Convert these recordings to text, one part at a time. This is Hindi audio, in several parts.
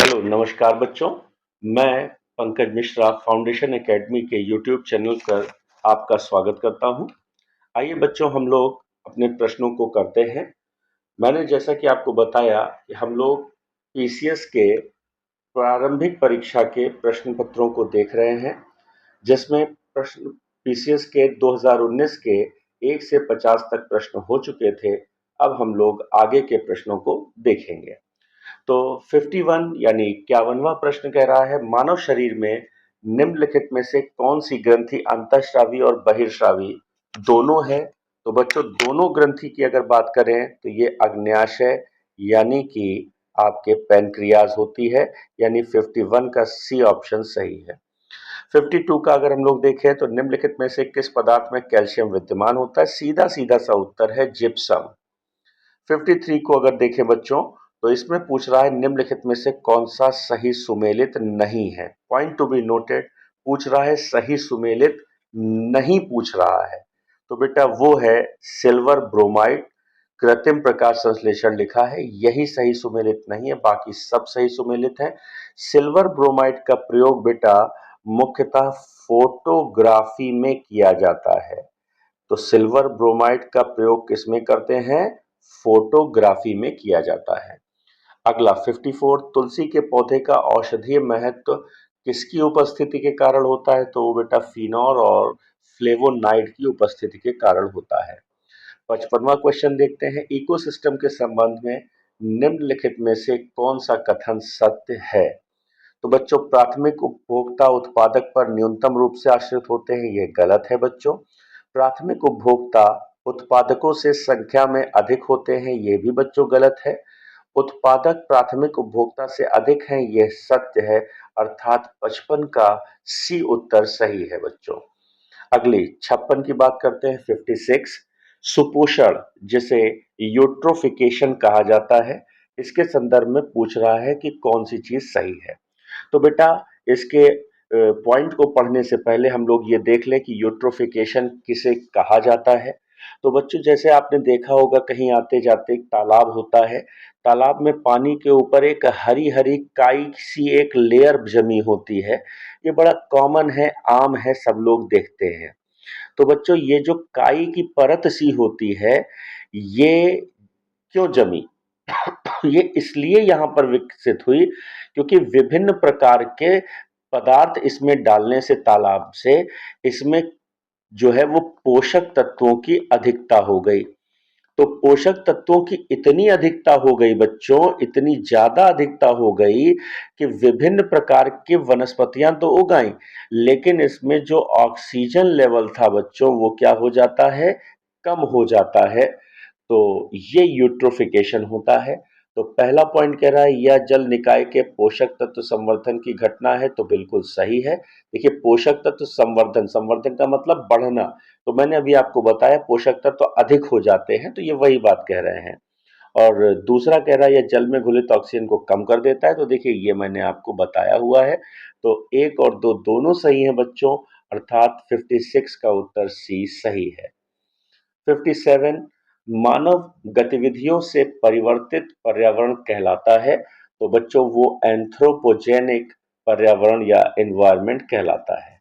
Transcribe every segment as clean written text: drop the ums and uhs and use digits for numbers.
हेलो नमस्कार बच्चों। मैं पंकज मिश्रा फाउंडेशन एकेडमी के यूट्यूब चैनल पर आपका स्वागत करता हूं। आइए बच्चों, हम लोग अपने प्रश्नों को करते हैं। मैंने जैसा कि आपको बताया कि हम लोग पीसीएस के प्रारंभिक परीक्षा के प्रश्न पत्रों को देख रहे हैं, जिसमें प्रश्न पीसीएस के 2019 के 1 से 50 तक प्रश्न हो चुके थे। अब हम लोग आगे के प्रश्नों को देखेंगे। तो 51 यानी 51वां प्रश्न कह रहा है, मानव शरीर में निम्नलिखित में से कौन सी ग्रंथि अंतःस्रावी और बहिर्स्रावी दोनों है। तो बच्चों, दोनों ग्रंथि की अगर बात करें तो ये अग्न्याशय यानी कि आपके पैनक्रियाज होती है, यानी 51 का सी ऑप्शन सही है। 52 का अगर हम लोग देखें तो निम्नलिखित में से किस पदार्थ में कैल्शियम विद्यमान होता है। सीधा सीधा सा उत्तर है जिप्सम। 53 को अगर देखें बच्चों तो इसमें पूछ रहा है निम्नलिखित में से कौन सा सही सुमेलित नहीं है। पॉइंट टू बी नोटेड, पूछ रहा है सही सुमेलित नहीं पूछ रहा है। तो बेटा वो है सिल्वर ब्रोमाइड। कृत्रिम प्रकाश संश्लेषण लिखा है, यही सही सुमेलित नहीं है, बाकी सब सही सुमेलित है। सिल्वर ब्रोमाइड का प्रयोग बेटा मुख्यतः फोटोग्राफी में किया जाता है। तो सिल्वर ब्रोमाइड का प्रयोग किसमें करते हैं? फोटोग्राफी में किया जाता है। अगला 54, तुलसी के पौधे का औषधीय महत्व किसकी उपस्थिति के कारण होता है? तो वो बेटा फिनोल और फ्लेवोनाइड की उपस्थिति के कारण होता है। 55वां क्वेश्चन देखते हैं, इकोसिस्टम के संबंध में निम्नलिखित में से कौन सा कथन सत्य है। तो बच्चों, प्राथमिक उपभोक्ता उत्पादक पर न्यूनतम रूप से आश्रित होते हैं, ये गलत है बच्चों। प्राथमिक उपभोक्ता उत्पादकों से संख्या में अधिक होते हैं, ये भी बच्चों गलत है। उत्पादक प्राथमिक उपभोक्ता से अधिक हैं, यह सत्य है, अर्थात 55 का सी उत्तर सही है बच्चों। अगली 56 की बात करते हैं, 56, सुपोषण जिसे यूट्रोफिकेशन कहा जाता है, इसके संदर्भ में पूछ रहा है कि कौन सी चीज सही है। तो बेटा इसके पॉइंट को पढ़ने से पहले हम लोग ये देख लें कि यूट्रोफिकेशन किसे कहा जाता है। तो बच्चों, जैसे आपने देखा होगा कहीं आते जाते एक तालाब होता है, तालाब में पानी के ऊपर एक हरी हरी काई सी एक लेयर जमी होती है। ये बड़ा कॉमन है, आम है, सब लोग देखते हैं। तो बच्चों, ये जो काई की परत सी होती है, ये क्यों जमी? ये इसलिए यहां पर विकसित हुई क्योंकि विभिन्न प्रकार के पदार्थ इसमें डालने से तालाब से इसमें जो है वो पोषक तत्वों की अधिकता हो गई। तो पोषक तत्वों की इतनी अधिकता हो गई बच्चों, इतनी ज्यादा अधिकता हो गई कि विभिन्न प्रकार की वनस्पतियां तो उगाई, लेकिन इसमें जो ऑक्सीजन लेवल था बच्चों वो क्या हो जाता है? कम हो जाता है। तो ये यूट्रोफिकेशन होता है। तो पहला पॉइंट कह रहा है यह जल निकाय के पोषक तत्व संवर्धन की घटना है, तो बिल्कुल सही है। देखिए, पोषक तत्व संवर्धन, संवर्धन का मतलब बढ़ना, तो मैंने अभी आपको बताया पोषक तत्व अधिक हो जाते हैं, तो ये वही बात कह रहे हैं। और दूसरा कह रहा है यह जल में घुलित ऑक्सीजन को कम कर देता है, तो देखिए ये मैंने आपको बताया हुआ है। तो 1 और 2 दोनों सही है बच्चों, अर्थात 56 का उत्तर सी सही है। 57, मानव गतिविधियों से परिवर्तित पर्यावरण कहलाता है, तो बच्चों वो एंथ्रोपोजेनिक पर्यावरण या एनवायरनमेंट कहलाता है।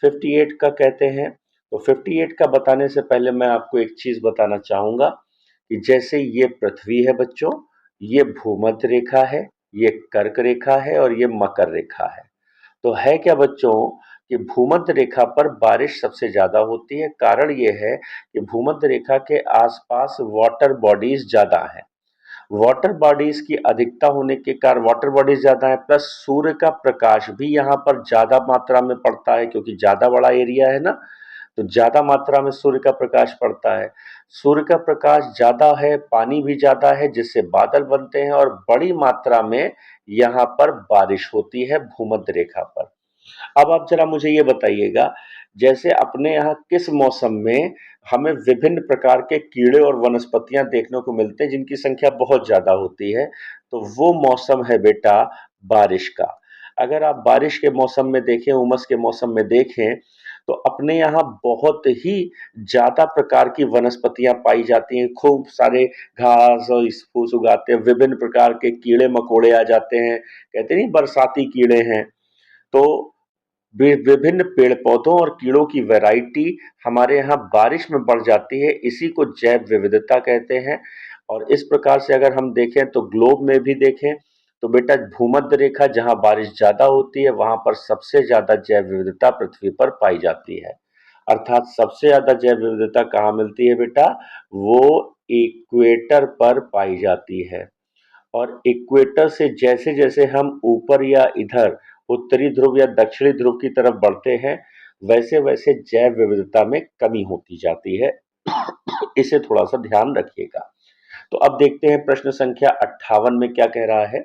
58 का कहते हैं, तो 58 का बताने से पहले मैं आपको एक चीज बताना चाहूंगा कि जैसे ये पृथ्वी है बच्चों, ये भूमध्य रेखा है, ये कर्क रेखा है और ये मकर रेखा है। तो है क्या बच्चों कि भूमध्य रेखा पर बारिश सबसे ज्यादा होती है। कारण ये है कि भूमध्य रेखा के आसपास वाटर बॉडीज ज्यादा हैं। वाटर बॉडीज की अधिकता होने के कारण वाटर बॉडीज ज्यादा है, प्लस सूर्य का प्रकाश भी यहाँ पर ज्यादा मात्रा में पड़ता है, क्योंकि ज्यादा बड़ा एरिया है ना, तो ज्यादा मात्रा में सूर्य का प्रकाश पड़ता है। सूर्य का प्रकाश ज्यादा है, पानी भी ज्यादा है, जिससे बादल बनते हैं और बड़ी मात्रा में यहाँ पर बारिश होती है भूमध्य रेखा पर। अब आप जरा मुझे ये बताइएगा, जैसे अपने यहाँ किस मौसम में हमें विभिन्न प्रकार के कीड़े और वनस्पतियां देखने को मिलते हैं जिनकी संख्या बहुत ज्यादा होती है, तो वो मौसम है बेटा बारिश का। अगर आप बारिश के मौसम में देखें, उमस के मौसम में देखें, तो अपने यहाँ बहुत ही ज्यादा प्रकार की वनस्पतियां पाई जाती हैं, खूब सारे घास और फूस उगाते हैं, विभिन्न प्रकार के कीड़े मकोड़े आ जाते हैं, कहते नहीं बरसाती कीड़े हैं। तो विभिन्न पेड़ पौधों और कीड़ों की वैरायटी हमारे यहाँ बारिश में बढ़ जाती है, इसी को जैव विविधता कहते हैं। और इस प्रकार से अगर हम देखें तो ग्लोब में भी देखें तो बेटा भूमध्य रेखा जहाँ बारिश ज्यादा होती है वहां पर सबसे ज्यादा जैव विविधता पृथ्वी पर पाई जाती है। अर्थात सबसे ज्यादा जैव विविधता कहाँ मिलती है बेटा? वो इक्वेटर पर पाई जाती है। और इक्वेटर से जैसे जैसे हम ऊपर या इधर उत्तरी ध्रुव या दक्षिणी ध्रुव की तरफ बढ़ते हैं वैसे वैसे जैव विविधता में कमी होती जाती है। इसे थोड़ा सा ध्यान रखिएगा। तो अब देखते हैं प्रश्न संख्या 58 में क्या कह रहा है।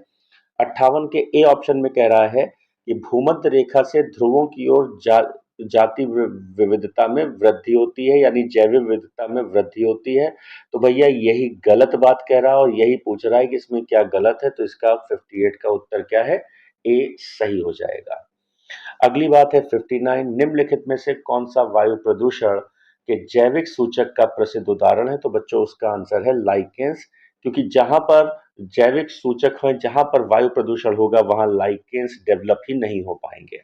58 के ए ऑप्शन में कह रहा है कि भूमध्य रेखा से ध्रुवों की ओर जाति विविधता में वृद्धि होती है, यानी जैव विविधता में वृद्धि होती है। तो भैया यही गलत बात कह रहा है और यही पूछ रहा है कि इसमें क्या गलत है। तो इसका 58 का उत्तर क्या है? ए सही हो जाएगा। अगली बात है 59, निम्नलिखित में से कौन सा वायु प्रदूषण के जैविक सूचक का प्रसिद्ध उदाहरण है? तो बच्चों उसका आंसर है लाइकेंस, क्योंकि जहां पर जैविक सूचक है, जहां पर वायु प्रदूषण होगा वहां लाइकेंस डेवलप ही नहीं हो पाएंगे।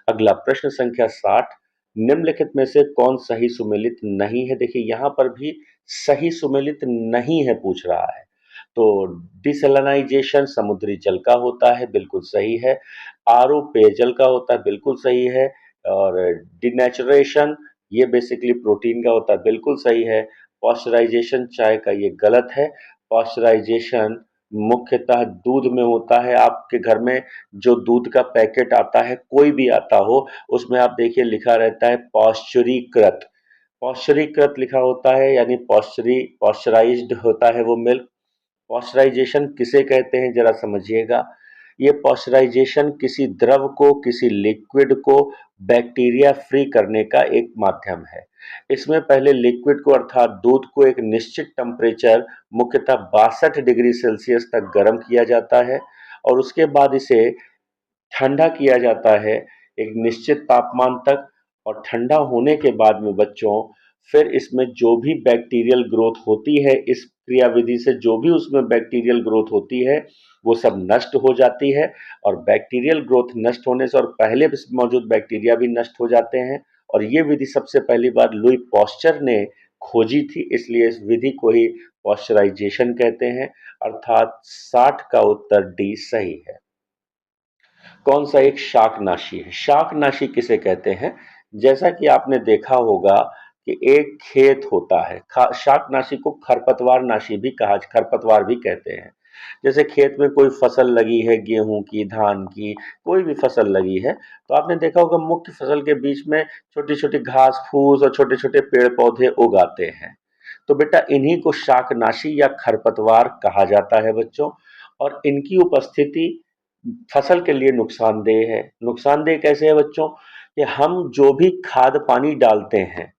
अगला प्रश्न संख्या 60, निम्नलिखित में से कौन सही सुमेलित नहीं है? देखिए यहां पर भी सही सुमेलित नहीं है पूछ रहा है। तो डिसैलिनाइजेशन समुद्री जल का होता है, बिल्कुल सही है। आरओ पेयजल का होता है, बिल्कुल सही है। और डिनेचुरेशन ये बेसिकली प्रोटीन का होता है, बिल्कुल सही है। पॉस्चराइजेशन चाय का, ये गलत है। पॉस्चराइजेशन मुख्यतः दूध में होता है। आपके घर में जो दूध का पैकेट आता है, कोई भी आता हो, उसमें आप देखिए लिखा रहता है पॉस्चरीकृत। पॉस्चरीकृत लिखा होता है, यानी पॉस्चराइज्ड होता है वो मिल्क। पॉस्चराइजेशन किसे कहते हैं जरा समझिएगा। ये पॉस्चराइजेशन किसी द्रव को, किसी लिक्विड को बैक्टीरिया फ्री करने का एक माध्यम है। इसमें पहले लिक्विड को अर्थात दूध को एक निश्चित टेम्परेचर मुख्यतः 62 डिग्री सेल्सियस तक गर्म किया जाता है और उसके बाद इसे ठंडा किया जाता है एक निश्चित तापमान तक। और ठंडा होने के बाद में बच्चों फिर इसमें जो भी बैक्टीरियल ग्रोथ होती है, इस क्रियाविधि से जो भी उसमें बैक्टीरियल ग्रोथ होती है वो सब नष्ट हो जाती है। और बैक्टीरियल ग्रोथ नष्ट होने से और पहले मौजूद बैक्टीरिया भी नष्ट हो जाते हैं। और ये विधि सबसे पहली बार लुई पॉस्चर ने खोजी थी, इसलिए इस विधि को ही पॉस्चराइजेशन कहते हैं। अर्थात 60 का उत्तर डी सही है। कौन सा एक शाकनाशी है? शाकनाशी किसे कहते हैं? जैसा कि आपने देखा होगा कि एक खेत होता है, शाकनाशी को खरपतवार नाशी भी कहा, खरपतवार भी कहते हैं। जैसे खेत में कोई फसल लगी है, गेहूं की, धान की, कोई भी फसल लगी है, तो आपने देखा होगा मुख्य फसल के बीच में छोटी छोटी घास फूस और छोटे छोटे पेड़ पौधे उगाते हैं। तो बेटा इन्हीं को शाकनाशी या खरपतवार कहा जाता है बच्चों। और इनकी उपस्थिति फसल के लिए नुकसानदेह है। नुकसानदेह कैसे है बच्चों? कि हम जो भी खाद पानी डालते हैं,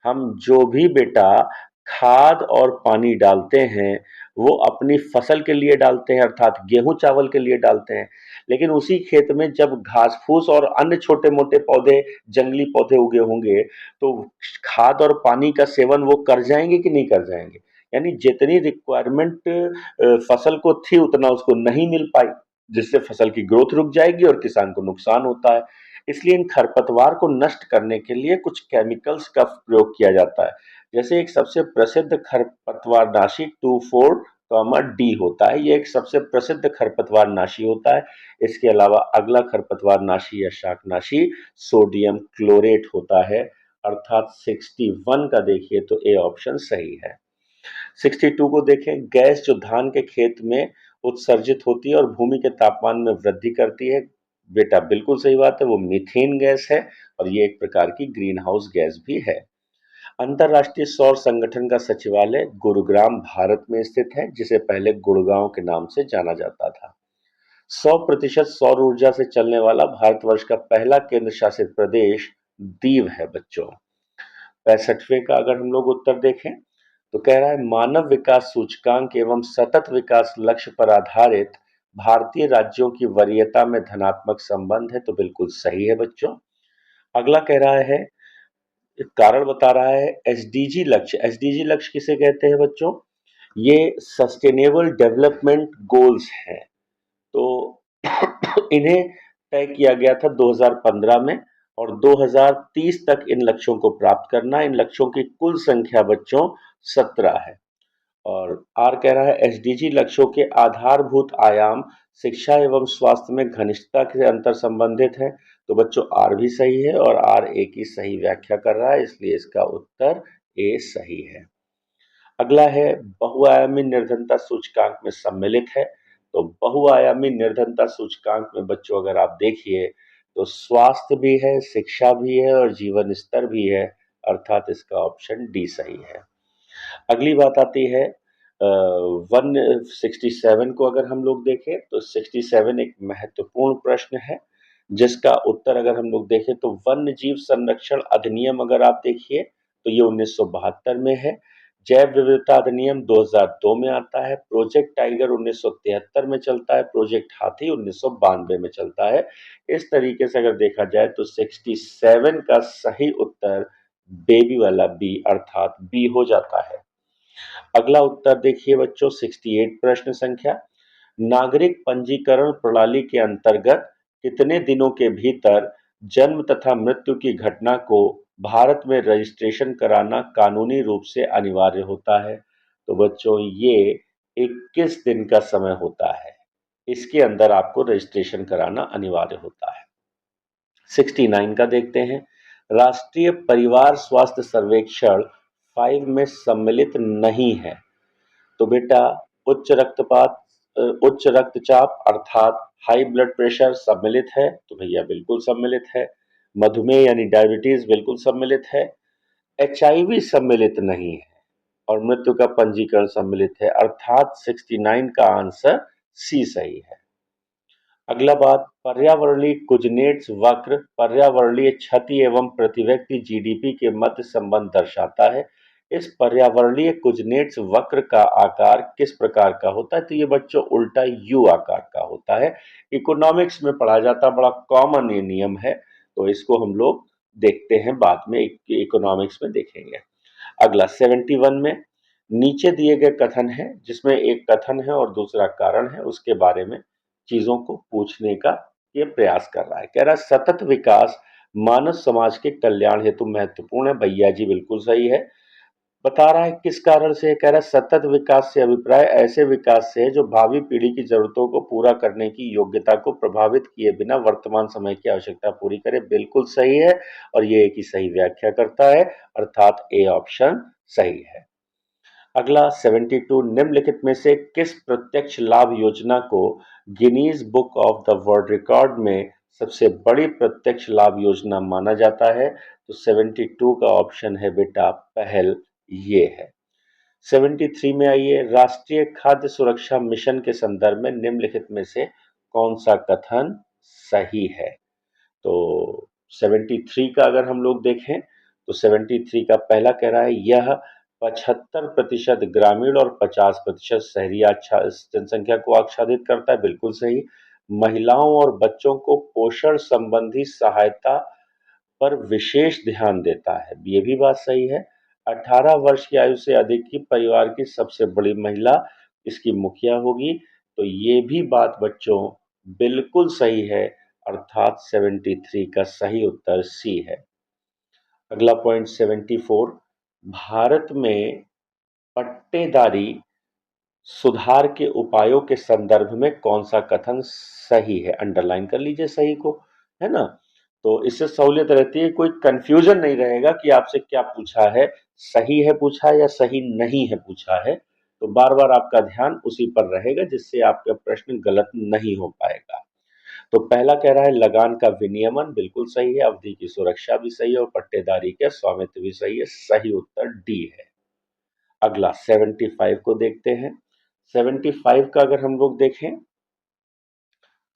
हम जो भी बेटा खाद और पानी डालते हैं वो अपनी फसल के लिए डालते हैं, अर्थात गेहूं चावल के लिए डालते हैं। लेकिन उसी खेत में जब घास फूस और अन्य छोटे मोटे पौधे, जंगली पौधे उगे होंगे, तो खाद और पानी का सेवन वो कर जाएंगे कि नहीं कर जाएंगे? यानी जितनी रिक्वायरमेंट फसल को थी उतना उसको नहीं मिल पाई, जिससे फसल की ग्रोथ रुक जाएगी और किसान को नुकसान होता है। इसलिए इन खरपतवार को नष्ट करने के लिए कुछ केमिकल्स का प्रयोग किया जाता है। जैसे एक सबसे प्रसिद्ध खरपतवार नाशी 2,4-D होता है, ये एक सबसे प्रसिद्ध खरपतवार नाशी होता है। इसके अलावा अगला खरपतवार नाशी या शाकनाशी सोडियम क्लोरेट होता है। अर्थात 61 का देखिए तो ए ऑप्शन सही है। 62 को देखें, गैस जो धान के खेत में उत्सर्जित होती है और भूमि के तापमान में वृद्धि करती है, बेटा बिल्कुल सही बात है, वो मीथेन गैस है और ये एक प्रकार की ग्रीन हाउस गैस भी है। अंतरराष्ट्रीय सौर संगठन का सचिवालय गुरुग्राम भारत में स्थित है, जिसे पहले गुड़गांव के नाम से जाना जाता था। 100% सौर ऊर्जा से चलने वाला भारतवर्ष का पहला केंद्र शासित प्रदेश दीव है बच्चों। 65वें का अगर हम लोग उत्तर देखें तो कह रहा है मानव विकास सूचकांक एवं सतत विकास लक्ष्य पर आधारित भारतीय राज्यों की वरीयता में धनात्मक संबंध है। तो बिल्कुल सही है बच्चों। अगला कह रहा है, कारण बता रहा है एसडीजी लक्ष्य। एसडीजी लक्ष्य किसे कहते हैं बच्चों? ये सस्टेनेबल डेवलपमेंट गोल्स हैं। तो इन्हें तय किया गया था 2015 में, और 2030 तक इन लक्ष्यों को प्राप्त करना। इन लक्ष्यों की कुल संख्या बच्चों 17 है। और आर कह रहा है एसडीजी लक्ष्यों के आधारभूत आयाम शिक्षा एवं स्वास्थ्य में घनिष्ठता से अंतर संबंधित है। तो बच्चों आर भी सही है और आर ए की सही व्याख्या कर रहा है, इसलिए इसका उत्तर ए सही है। अगला है बहुआयामी निर्धनता सूचकांक में सम्मिलित है। तो बहुआयामी निर्धनता सूचकांक में बच्चों अगर आप देखिए तो स्वास्थ्य भी है, शिक्षा भी है और जीवन स्तर भी है, अर्थात इसका ऑप्शन डी सही है। अगली बात आती है 167 को। अगर हम लोग देखें तो 67 एक महत्वपूर्ण प्रश्न है, जिसका उत्तर अगर हम लोग देखें तो वन्य जीव संरक्षण अधिनियम अगर आप देखिए तो ये 1972 में है। जैव विविधता अधिनियम 2002 में आता है। प्रोजेक्ट टाइगर 1973 में चलता है। प्रोजेक्ट हाथी 1992 में चलता है। इस तरीके से अगर देखा जाए तो 67 का सही उत्तर बेबी वाला बी अर्थात बी हो जाता है। अगला उत्तर देखिए बच्चों 68 प्रश्न संख्या, नागरिक पंजीकरण प्रणाली के अंतर्गत कितने दिनों के भीतर जन्म तथा मृत्यु की घटना को भारत में रजिस्ट्रेशन कराना कानूनी रूप से अनिवार्य होता है? तो बच्चों ये 21 दिन का समय होता है, इसके अंदर आपको रजिस्ट्रेशन कराना अनिवार्य होता है। 69 का देखते हैं, राष्ट्रीय परिवार स्वास्थ्य सर्वेक्षण 5 में सम्मिलित नहीं है। तो बेटा उच्च रक्तचाप अर्थात हाई ब्लड प्रेशर सम्मिलित है? तो भैया बिल्कुल सम्मिलित है। मधुमेह यानी डायबिटीज बिल्कुल सम्मिलित है। एचआईवी सम्मिलित नहीं है और मृत्यु का पंजीकरण सम्मिलित है, अर्थात 69 का आंसर सी सही है। अगला बात, पर्यावरणीय कुजनेट्स वक्र पर्यावरणीय क्षति एवं प्रति व्यक्ति जीडीपी के मध्य संबंध दर्शाता है। इस पर्यावरणीय कुजनेट्स वक्र का आकार किस प्रकार का होता है? तो ये बच्चों उल्टा यू आकार का होता है। इकोनॉमिक्स में पढ़ा जाता, बड़ा कॉमन ये नियम है, तो इसको हम लोग देखते हैं बाद में, इकोनॉमिक्स में देखेंगे। अगला 71 में नीचे दिए गए कथन है, जिसमें एक कथन है और दूसरा कारण है, उसके बारे में चीजों को पूछने का ये प्रयास कर रहा है। कह रहा है सतत विकास मानव समाज के कल्याण हेतु महत्वपूर्ण है। भैया जी बिल्कुल सही है। बता रहा है किस कारण से? कह रहा है सतत विकास से अभिप्राय ऐसे विकास से है जो भावी पीढ़ी की जरूरतों को पूरा करने की योग्यता को प्रभावित किए बिना वर्तमान समय की आवश्यकता पूरी करे। बिल्कुल सही है और ये एक ही सही व्याख्या करता है, अर्थात ए ऑप्शन सही है। अगला 72, निम्नलिखित में से किस प्रत्यक्ष लाभ योजना को Guinness book of the world record में सबसे बड़ी प्रत्यक्ष लाभ योजना माना जाता है? तो 72 का ऑप्शन है बेटा पहल ये है। 73 में आइए, राष्ट्रीय खाद्य सुरक्षा मिशन के संदर्भ में निम्नलिखित में से कौन सा कथन सही है? तो 73 का अगर हम लोग देखें तो 73 का पहला कह रहा है यह 75% ग्रामीण और 50% शहरी जनसंख्या को आच्छादित करता है। बिल्कुल सही। महिलाओं और बच्चों को पोषण संबंधी सहायता पर विशेष ध्यान देता है, ये भी बात सही है। 18 वर्ष की आयु से अधिक की परिवार की सबसे बड़ी महिला इसकी मुखिया होगी, तो ये भी बात बच्चों बिल्कुल सही है, अर्थात 73 का सही उत्तर सी है। अगला पॉइंट 74, भारत में पट्टेदारी सुधार के उपायों के संदर्भ में कौन सा कथन सही है? अंडरलाइन कर लीजिए सही को, है ना? तो इससे सहूलियत रहती है, कोई कंफ्यूजन नहीं रहेगा कि आपसे क्या पूछा है, सही है पूछा है या सही नहीं है पूछा है। तो बार बार आपका ध्यान उसी पर रहेगा, जिससे आपका प्रश्न गलत नहीं हो पाएगा। तो पहला कह रहा है लगान का विनियमन, बिल्कुल सही है। अवधि की सुरक्षा भी सही है और पट्टेदारी के स्वामित्व भी सही है। सही उत्तर डी है। अगला 75 को देखते हैं। 75 का अगर हम लोग देखें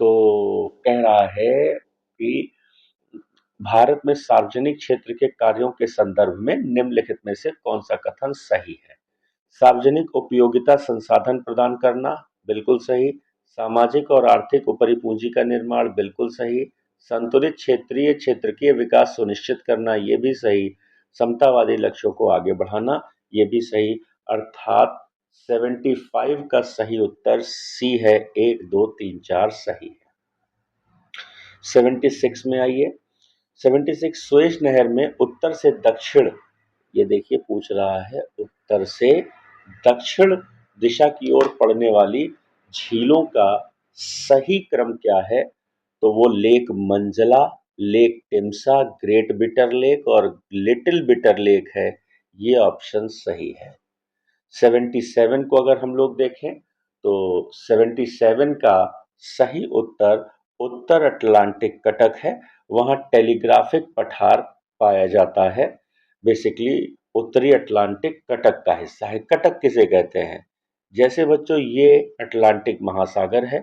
तो कह रहा है कि भारत में सार्वजनिक क्षेत्र के कार्यों के संदर्भ में निम्नलिखित में से कौन सा कथन सही है? सार्वजनिक उपयोगिता संसाधन प्रदान करना, बिल्कुल सही। सामाजिक और आर्थिक ऊपरी पूंजी का निर्माण, बिल्कुल सही। संतुलित क्षेत्रीय क्षेत्रकीय विकास सुनिश्चित करना, ये भी सही। समतावादी लक्ष्यों को आगे बढ़ाना, ये भी सही। अर्थात 75 का सही उत्तर सी है, 1 2 3 4 सही है। 76 में आइए। 76 सुएज नहर में उत्तर से दक्षिण, ये देखिए पूछ रहा है उत्तर से दक्षिण दिशा की ओर पड़ने वाली झीलों का सही क्रम क्या है? तो वो lake Manzala, lake Timsah, great bitter lake और लिटिल बिटर लेक है। ये ऑप्शन सही है। 77 को अगर हम लोग देखें तो 77 का सही उत्तर उत्तर अटलांटिक कटक है। वहां टेलीग्राफिक पठार पाया जाता है। बेसिकली उत्तरी अटलांटिक कटक का हिस्सा है। कटक किसे कहते हैं? जैसे बच्चों ये अटलांटिक महासागर है,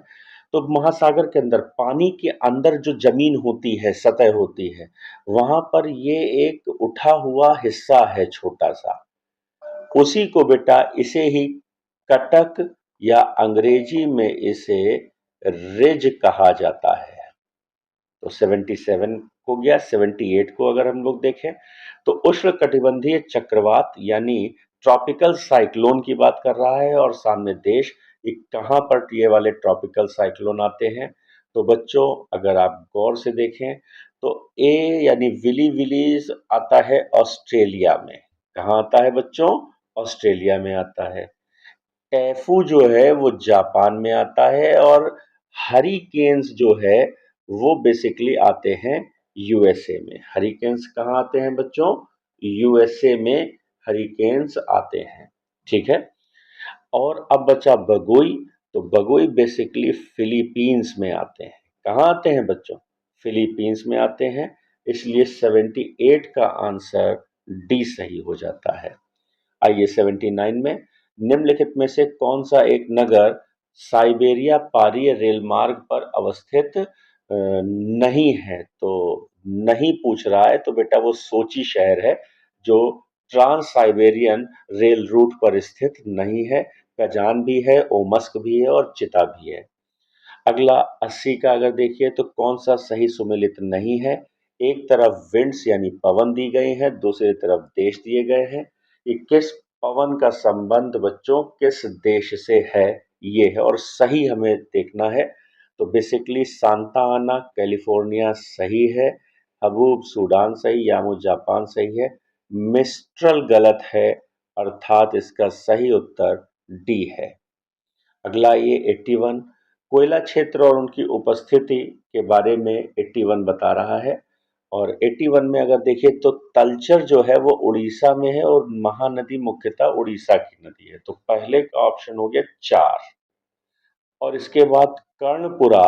तो महासागर के अंदर पानी के अंदर जो जमीन होती है, सतह होती है, वहां पर ये एक उठा हुआ हिस्सा है छोटा सा, उसी को बेटा इसे ही कटक या अंग्रेजी में इसे रिज कहा जाता है। तो 77 हो गया। 78 को अगर हम लोग देखें तो उष्णकटिबंधीय चक्रवात यानी ट्रॉपिकल साइक्लोन की बात कर रहा है, और सामने देश, ये कहां पर ये वाले ट्रॉपिकल साइक्लोन आते हैं? तो बच्चों अगर आप गौर से देखें तो ए यानी विली विलीज आता है ऑस्ट्रेलिया में। कहाँ आता है बच्चों? ऑस्ट्रेलिया में आता है। टैफू जो है वो जापान में आता है, और हरिकेन्स जो है वो बेसिकली आते हैं यूएसए में। हरिकेन्स कहाँ आते हैं बच्चों? यूएसए में हरिकेन्स आते हैं। ठीक है। और अब बचा बगोई। तो बगोई बेसिकली फिलीपींस में आते हैं। कहाँ आते हैं बच्चों? फिलीपींस में आते हैं। इसलिए 78 का आंसर डी सही हो जाता है। आइए 79 में, निम्नलिखित में से कौन सा एक नगर साइबेरिया पारीय रेल मार्ग पर अवस्थित नहीं है? तो नहीं पूछ रहा है तो बेटा वो सोची शहर है जो ट्रांस साइबेरियन रेल रूट पर स्थित नहीं है। कजान भी है, ओमस्क भी है और चिता भी है। अगला 80 का अगर देखिए तो कौन सा सही सुमेलित नहीं है? एक तरफ विंड्स यानी पवन दी गई है, दूसरी तरफ देश दिए गए हैं। ये किस पवन का संबंध बच्चों किस देश से है? ये है, और सही हमें देखना है। तो बेसिकली सांता आना कैलिफोर्निया सही है, हबूब सूडान सही, यामू जापान सही है, मिस्ट्रल गलत है, अर्थात इसका सही उत्तर डी है। अगला ये 81 कोयला क्षेत्र और उनकी उपस्थिति के बारे में 81 बता रहा है। और 81 में अगर देखिए तो तलचर जो है वो उड़ीसा में है, और महानदी मुख्यतः उड़ीसा की नदी है। तो पहले का ऑप्शन हो गया 4। और इसके बाद कर्णपुरा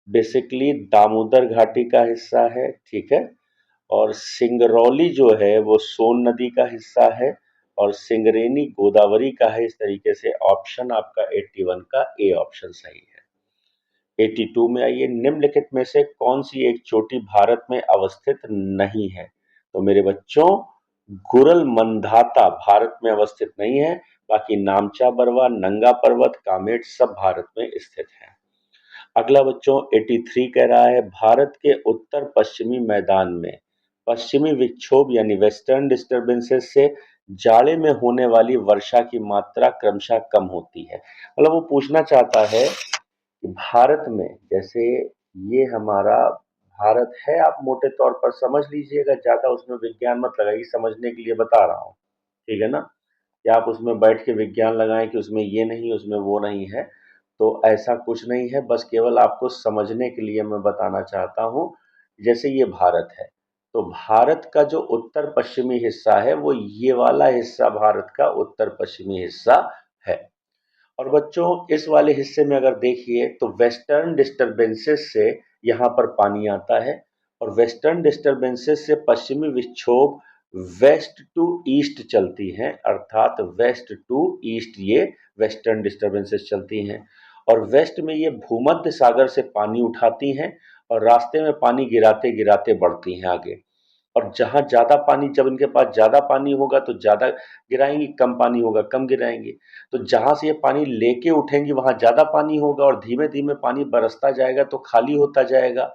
बेसिकली दामोदर घाटी का हिस्सा है। ठीक है। और सिंगरौली जो है वो सोन नदी का हिस्सा है, और सिंगरेनी गोदावरी का है। इस तरीके से ऑप्शन आपका 81 का ए ऑप्शन सही है। 82 में आइए, निम्नलिखित में से कौन सी एक चोटी भारत में अवस्थित नहीं है? तो मेरे बच्चों गुरल मंदाता भारत में अवस्थित नहीं है, बाकी नामचा बरवा, नंगा पर्वत, कामेट सब भारत में स्थित है। अगला बच्चों 83 कह रहा है भारत के उत्तर पश्चिमी मैदान में पश्चिमी विक्षोभ यानी वेस्टर्न डिस्टर्बेंसेस से जाड़े में होने वाली वर्षा की मात्रा क्रमशः कम होती है। मतलब वो पूछना चाहता है कि भारत में, जैसे ये हमारा भारत है, आप मोटे तौर पर समझ लीजिएगा, ज्यादा उसमें विज्ञान मत लगाइए, समझने के लिए बता रहा हूँ। ठीक है ना? या आप उसमें बैठ के विज्ञान लगाएं कि उसमें ये नहीं, उसमें वो नहीं है, तो ऐसा कुछ नहीं है। बस केवल आपको समझने के लिए मैं बताना चाहता हूँ। जैसे ये भारत है, तो भारत का जो उत्तर पश्चिमी हिस्सा है वो ये वाला हिस्सा भारत का उत्तर पश्चिमी हिस्सा है। और बच्चों इस वाले हिस्से में अगर देखिए तो वेस्टर्न डिस्टरबेंसेस से यहाँ पर पानी आता है, और वेस्टर्न डिस्टरबेंसेस से पश्चिमी विक्षोभ वेस्ट टू ईस्ट चलती हैं, अर्थात वेस्ट टू ईस्ट ये वेस्टर्न डिस्टरबेंसेस चलती हैं। और वेस्ट में ये भूमध्य सागर से पानी उठाती हैं, और रास्ते में पानी गिराते गिराते बढ़ती हैं आगे। और जहाँ ज्यादा पानी, जब इनके पास ज्यादा पानी होगा तो ज्यादा गिराएंगी, कम पानी होगा कम गिराएंगी। तो जहां से ये पानी लेके उठेंगी वहां ज्यादा पानी होगा, और धीमे धीमे पानी बरसता जाएगा तो खाली होता जाएगा।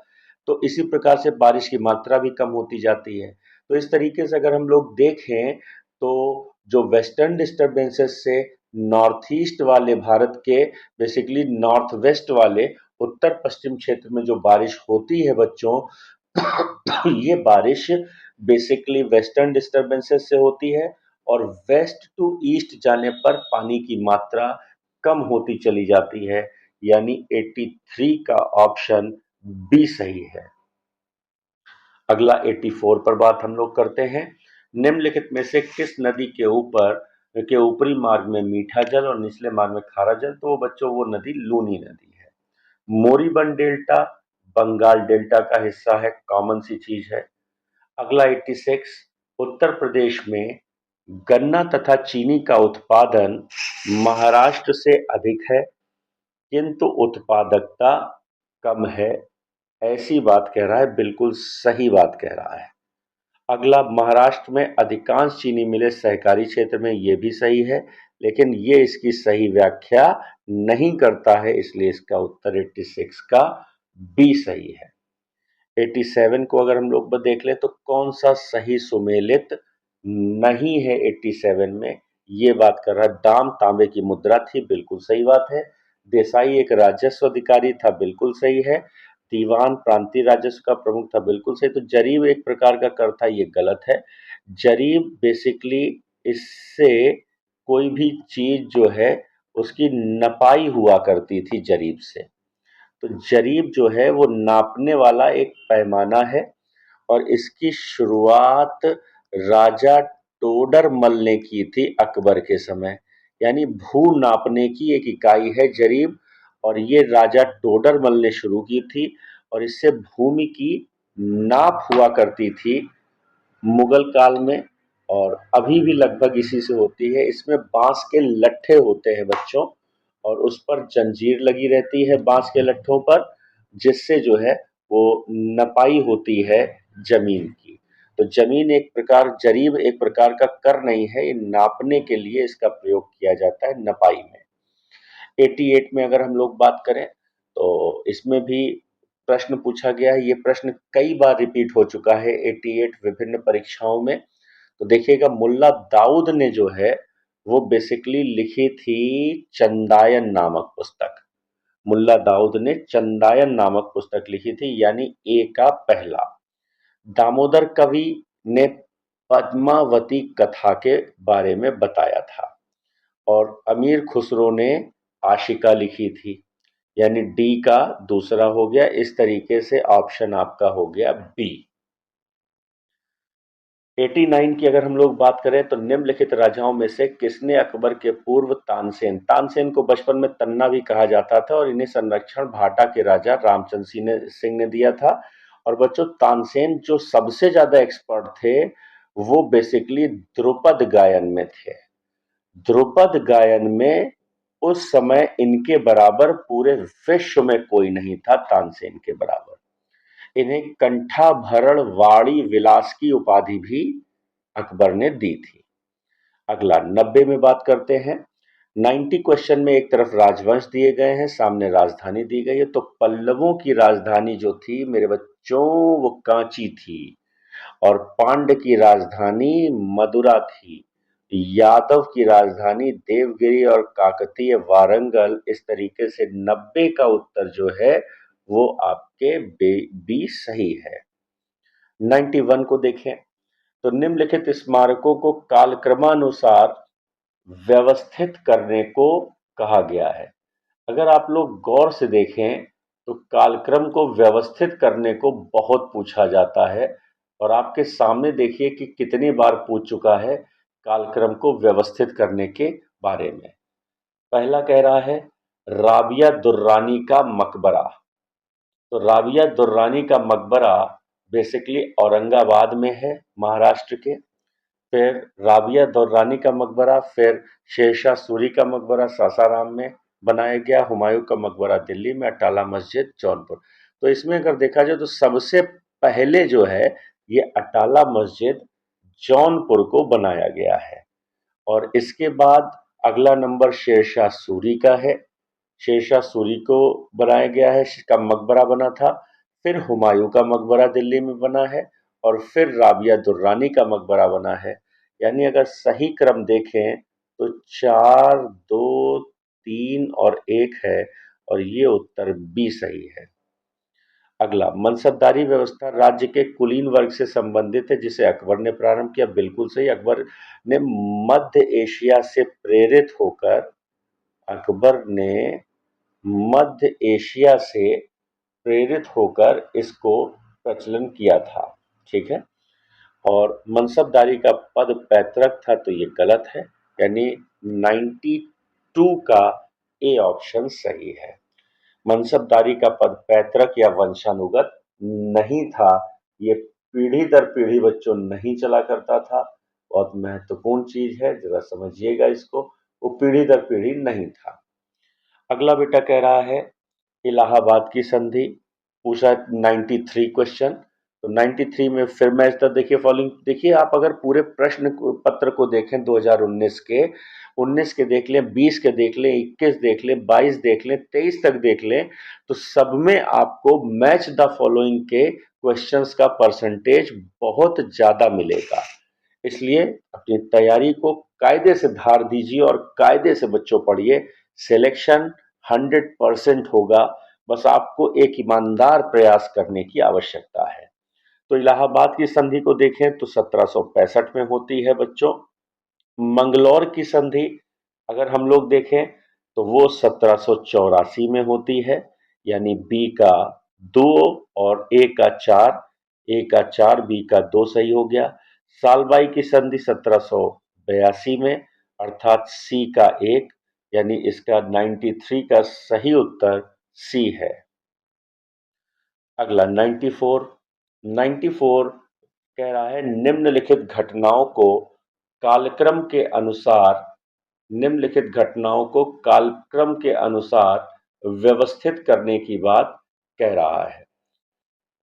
तो इसी प्रकार से बारिश की मात्रा भी कम होती जाती है। तो इस तरीके से अगर हम लोग देखें तो जो वेस्टर्न डिस्टर्बेंसेस से नॉर्थ ईस्ट वाले भारत के बेसिकली नॉर्थ वेस्ट वाले उत्तर पश्चिम क्षेत्र में जो बारिश होती है बच्चों, ये बारिश बेसिकली वेस्टर्न डिस्टर्बेंसेस से होती है और वेस्ट टू ईस्ट जाने पर पानी की मात्रा कम होती चली जाती है, यानी 83 का ऑप्शन बी सही है। अगला 84 पर बात हम लोग करते हैं। निम्नलिखित में से किस नदी के ऊपरी मार्ग में मीठा जल और निचले मार्ग में खारा जल? तो बच्चों वो नदी लूनी नदी है। मोरीबन डेल्टा बंगाल डेल्टा का हिस्सा है, कॉमन सी चीज है। अगला 86, उत्तर प्रदेश में गन्ना तथा चीनी का उत्पादन महाराष्ट्र से अधिक है किंतु उत्पादकता कम है, ऐसी बात कह रहा है, बिल्कुल सही बात कह रहा है। अगला, महाराष्ट्र में अधिकांश चीनी मिलें सहकारी क्षेत्र में, ये भी सही है, लेकिन ये इसकी सही व्याख्या नहीं करता है, इसलिए इसका उत्तर 86 का बी सही है। 87 को अगर हम लोग देख लें तो कौन सा सही सुमेलित नहीं है 87 में, ये बात कर रहा है। दाम तांबे की मुद्रा थी, बिल्कुल सही बात है। देसाई एक राजस्व अधिकारी था, बिल्कुल सही है। दीवान प्रांतीय राजस्व का प्रमुख था, बिल्कुल सही। तो जरीब एक प्रकार का कर था, ये गलत है। जरीब बेसिकली इससे कोई भी चीज जो है उसकी नपाई हुआ करती थी जरीब से। तो जरीब जो है वो नापने वाला एक पैमाना है और इसकी शुरुआत राजा टोडरमल ने की थी अकबर के समय, यानी भू नापने की एक इकाई है जरीब, और ये राजा टोडरमल ने शुरू की थी और इससे भूमि की नाप हुआ करती थी मुगल काल में, और अभी भी लगभग इसी से होती है। इसमें बांस के लट्ठे होते हैं बच्चों और उस पर जंजीर लगी रहती है बांस के लट्ठों पर, जिससे जो है वो नपाई होती है जमीन की। तो जमीन एक प्रकार जरीब एक प्रकार का कर नहीं है, ये नापने के लिए इसका प्रयोग किया जाता है नपाई में। 88 में अगर हम लोग बात करें तो इसमें भी प्रश्न पूछा गया है। ये प्रश्न कई बार रिपीट हो चुका है 88 विभिन्न परीक्षाओं में। तो देखिएगा, मुल्ला दाऊद ने जो है वो बेसिकली लिखी थी चंदायन नामक पुस्तक। मुल्ला दाऊद ने चंदायन नामक पुस्तक लिखी थी, यानी ए का पहला। दामोदर कवि ने पद्मावती कथा के बारे में बताया था और अमीर खुसरो ने आशिका लिखी थी, यानी डी का दूसरा हो गया। इस तरीके से ऑप्शन आपका हो गया बी। 89 की अगर हम लोग बात करें तो निम्नलिखित राजाओं में से किसने अकबर के पूर्व तानसेन तानसेन को बचपन में तन्ना भी कहा जाता था और इन्हें संरक्षण भाटा के राजा रामचंद्र सिंह ने दिया था। और बच्चों, तानसेन जो सबसे ज्यादा एक्सपर्ट थे वो बेसिकली ध्रुपद गायन में थे। ध्रुपद गायन में उस समय इनके बराबर पूरे विश्व में कोई नहीं था, तानसेन के बराबर। इन्हें कंठाभरण वाणी विलास की उपाधि भी अकबर ने दी थी। अगला 90 में बात करते हैं। 90 क्वेश्चन में एक तरफ राजवंश दिए गए हैं, सामने राजधानी दी गई है। तो पल्लवों की राजधानी जो थी मेरे बच्चों वो कांची थी और पांड्य की राजधानी मदुरा थी। यादव की राजधानी देवगिरी और काकतीय वारंगल। इस तरीके से 90 का उत्तर जो है वो आपके बी सही है। 91 को देखें तो निम्नलिखित स्मारकों को कालक्रमानुसार व्यवस्थित करने को कहा गया है। अगर आप लोग गौर से देखें तो कालक्रम को व्यवस्थित करने को बहुत पूछा जाता है और आपके सामने देखिए कि कितनी बार पूछ चुका है कालक्रम को व्यवस्थित करने के बारे में। पहला कह रहा है राबिया दुर्रानी का मकबरा। तो राबिया दुर्रानी का मकबरा बेसिकली औरंगाबाद में है, महाराष्ट्र के। फिर राबिया दुर्रानी का मकबरा, फिर शेरशाह सूरी का मकबरा सासाराम में बनाया गया, हुमायूं का मकबरा दिल्ली में, अटाला मस्जिद जौनपुर। तो इसमें अगर देखा जाए तो सबसे पहले जो है ये अटाला मस्जिद जौनपुर को बनाया गया है और इसके बाद अगला नंबर शेरशाह सूरी का है। शेरशाह सूरी को बनाया गया है, का मकबरा बना था। फिर हुमायूं का मकबरा दिल्ली में बना है और फिर राबिया दुर्रानी का मकबरा बना है। यानी अगर सही क्रम देखें तो 4, 2, 3 और 1 है और ये उत्तर बी सही है। अगला, मनसबदारी व्यवस्था राज्य के कुलीन वर्ग से संबंधित है जिसे अकबर ने प्रारंभ किया। बिल्कुल सही। अकबर ने मध्य एशिया से प्रेरित होकर इसको प्रचलन किया था। ठीक है। और मनसबदारी का पद पैतृक था तो ये गलत है, यानी 92 का ए ऑप्शन सही है। मनसबदारी का पद पैतृक या वंशानुगत नहीं था, ये पीढ़ी दर पीढ़ी बच्चों नहीं चला करता था। बहुत महत्वपूर्ण चीज है, जरा समझिएगा इसको, वो पीढ़ी दर पीढ़ी नहीं था। अगला बेटा कह रहा है इलाहाबाद की संधि पूछा 93 क्वेश्चन। तो 93 में फिर मैं इस तरह देखिए फॉलोइंग, देखिए आप अगर पूरे प्रश्न पत्र को देखें 2019 के, 19 के देख लें, 20 के देख लें, 21 देख लें, 22 देख लें, 23 तक देख लें, तो सब में आपको मैच द फॉलोइंग के क्वेश्चंस का परसेंटेज बहुत ज्यादा मिलेगा। इसलिए अपनी तैयारी को कायदे से धार दीजिए और कायदे से बच्चों पढ़िए। सिलेक्शन 100% होगा, बस आपको एक ईमानदार प्रयास करने की आवश्यकता है। तो इलाहाबाद की संधि को देखें तो 1765 में होती है बच्चों। मंगलौर की संधि अगर हम लोग देखें तो वो 1784 में होती है, यानी बी का 2 और ए का 4, ए का 4 बी का 2 सही हो गया। सालबाई की संधि 1782 में, अर्थात सी का 1, यानी इसका 93 का सही उत्तर सी है। अगला 94 कह रहा है निम्नलिखित घटनाओं को कालक्रम के अनुसार व्यवस्थित करने की बात कह रहा है।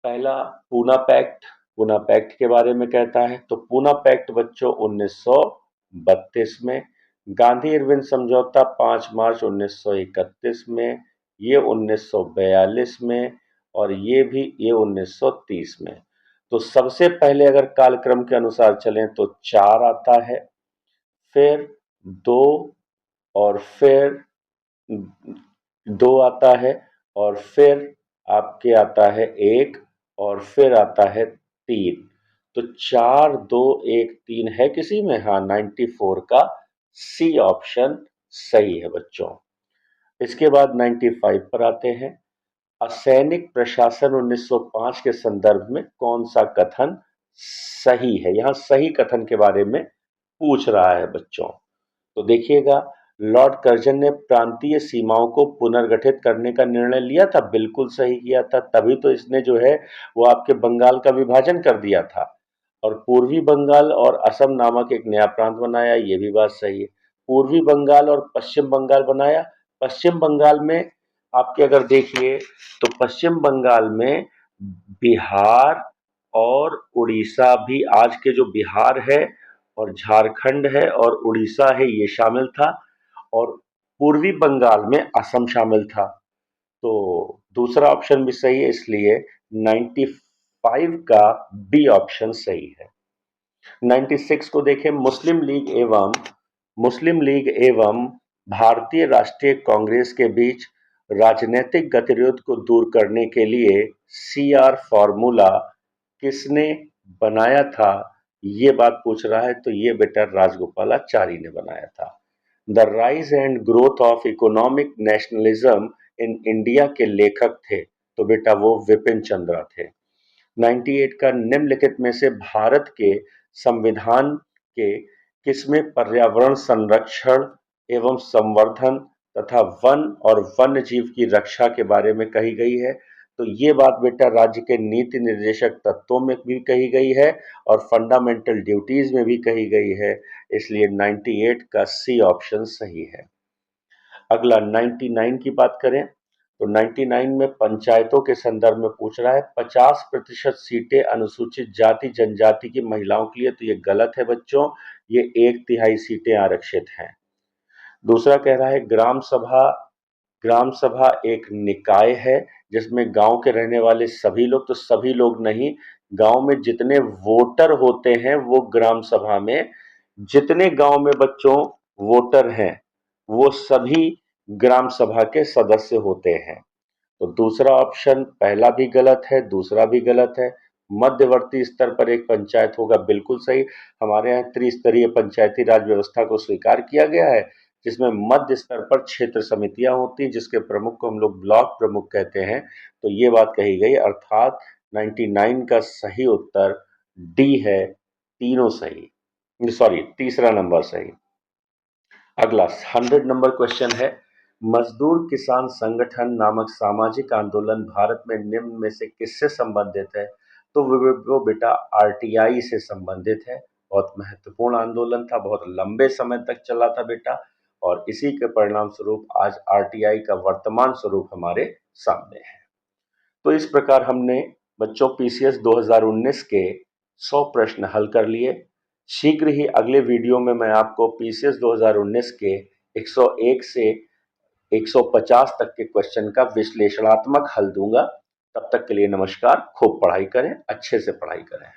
पहला पूना पैक्ट के बारे में कहता है। तो पूना पैक्ट बच्चों 1932 में, गांधी इरविन समझौता 5 मार्च 1931 में, ये 1942 में और ये 1930 में। तो सबसे पहले अगर कालक्रम के अनुसार चलें तो 4 आता है, फिर 2 और फिर 2 आता है और फिर आपके आता है 1 और फिर आता है 3। तो 4, 2, 1, 3 है किसी में? हाँ, 94 का सी ऑप्शन सही है बच्चों। इसके बाद 95 पर आते हैं। असैनिक प्रशासन 1905 के संदर्भ में कौन सा कथन सही है? यहां सही कथन के बारे में पूछ रहा है बच्चों। तो देखिएगा, लॉर्ड कर्जन ने प्रांतीय सीमाओं को पुनर्गठित करने का निर्णय लिया था। बिल्कुल सही किया था, तभी तो इसने जो है वो आपके बंगाल का विभाजन कर दिया था और पूर्वी बंगाल और असम नामक एक नया प्रांत बनाया। ये भी बात सही है। पूर्वी बंगाल और पश्चिम बंगाल बनाया। पश्चिम बंगाल में आपके अगर देखिए तो पश्चिम बंगाल में बिहार और उड़ीसा भी, आज के जो बिहार है और झारखंड है और उड़ीसा है, ये शामिल था और पूर्वी बंगाल में असम शामिल था। तो दूसरा ऑप्शन भी सही है, इसलिए 95 का बी ऑप्शन सही है। 96 को देखें। मुस्लिम लीग एवं भारतीय राष्ट्रीय कांग्रेस के बीच राजनीतिक गतिरोध को दूर करने के लिए सीआर फॉर्मूला किसने बनाया था? ये बात पूछ रहा है। तो ये बेटा राजगोपालाचारी ने बनाया था। The rise and growth of economic nationalism in India के लेखक थे, तो बेटा वो विपिन चंद्रा थे। 98 का निम्नलिखित में से भारत के संविधान के किसमें पर्यावरण संरक्षण एवं संवर्धन तथा वन और वन्य जीव की रक्षा के बारे में कही गई है? तो ये बात बेटा राज्य के नीति निर्देशक तत्वों में भी कही गई है और फंडामेंटल ड्यूटीज में भी कही गई है, इसलिए 98 का सी ऑप्शन सही है। अगला 99 की बात करें तो 99 में पंचायतों के संदर्भ में पूछ रहा है। 50% सीटें अनुसूचित जाति जनजाति की महिलाओं के लिए, तो ये गलत है बच्चों, ये 1/3 सीटें आरक्षित हैं। दूसरा कह रहा है ग्राम सभा एक निकाय है जिसमें गांव के रहने वाले सभी लोग, तो सभी लोग नहीं, गांव में जितने वोटर होते हैं वो ग्राम सभा में, जितने गांव में बच्चों वोटर हैं वो सभी ग्राम सभा के सदस्य होते हैं। तो दूसरा ऑप्शन पहला भी गलत है, दूसरा भी गलत है। मध्यवर्ती स्तर पर एक पंचायत होगा, बिल्कुल सही। हमारे यहाँ त्रिस्तरीय पंचायती राज व्यवस्था को स्वीकार किया गया है, जिसमें मध्य स्तर पर क्षेत्र समितियां होती हैं, जिसके प्रमुख को हम लोग ब्लॉक प्रमुख कहते हैं। तो ये बात कही गई, अर्थात 99 का सही उत्तर डी है, तीनों सही, सॉरी तीसरा नंबर सही। अगला 100 नंबर क्वेश्चन है, मजदूर किसान संगठन नामक सामाजिक आंदोलन भारत में निम्न में से किससे संबंधित है? तो वो बेटा आरटीआई से संबंधित है। बहुत महत्वपूर्ण आंदोलन था, बहुत लंबे समय तक चला था बेटा, और इसी के परिणाम स्वरूप आज आरटीआई का वर्तमान स्वरूप हमारे सामने है। तो इस प्रकार हमने बच्चों पीसीएस 2019 के 100 प्रश्न हल कर लिए। शीघ्र ही अगले वीडियो में मैं आपको पीसीएस 2019 के 101 से 150 तक के क्वेश्चन का विश्लेषणात्मक हल दूंगा। तब तक के लिए नमस्कार, खूब पढ़ाई करें, अच्छे से पढ़ाई करें।